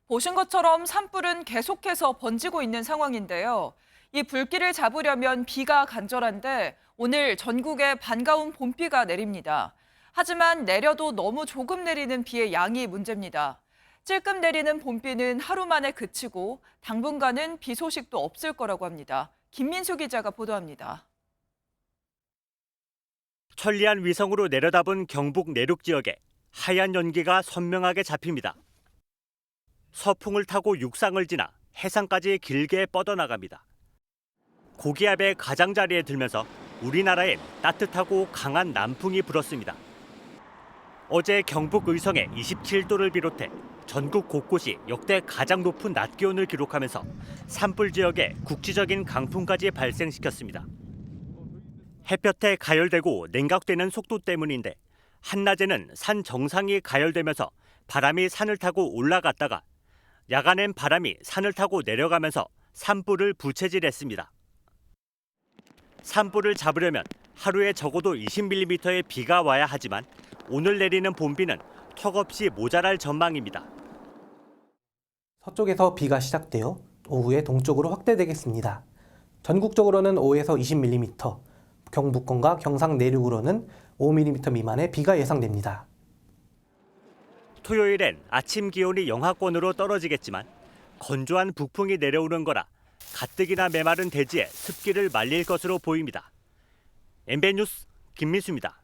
보신 것처럼 산불은 계속해서 번지고 있는 상황인데요. 이 불길을 잡으려면 비가 간절한데 오늘 전국에 반가운 봄비가 내립니다. 하지만 내려도 너무 조금 내리는 비의 양이 문제입니다. 찔끔 내리는 봄비는 하루 만에 그치고 당분간은 비 소식도 없을 거라고 합니다. 김민수 기자가 보도합니다. 천리안 위성으로 내려다본 경북 내륙 지역에 하얀 연기가 선명하게 잡힙니다. 서풍을 타고 육상을 지나 해상까지 길게 뻗어나갑니다. 고기압의 가장자리에 들면서 우리나라엔 따뜻하고 강한 남풍이 불었습니다. 어제 경북 의성에 27도를 비롯해 전국 곳곳이 역대 가장 높은 낮 기온을 기록하면서 산불 지역에 국지적인 강풍까지 발생시켰습니다. 햇볕에 가열되고 냉각되는 속도 때문인데 한낮에는 산 정상이 가열되면서 바람이 산을 타고 올라갔다가 야간엔 바람이 산을 타고 내려가면서 산불을 부채질했습니다. 산불을 잡으려면 하루에 적어도 20mm의 비가 와야 하지만 오늘 내리는 봄비는 턱없이 모자랄 전망입니다. 서쪽에서 비가 시작되어 오후에 동쪽으로 확대되겠습니다. 전국적으로는 5에서 20mm, 경북권과 경상 내륙으로는 5mm 미만의 비가 예상됩니다. 토요일엔 아침 기온이 영하권으로 떨어지겠지만 건조한 북풍이 내려오는 거라 가뜩이나 메마른 대지에 습기를 말릴 것으로 보입니다. MBN 뉴스 김민수입니다.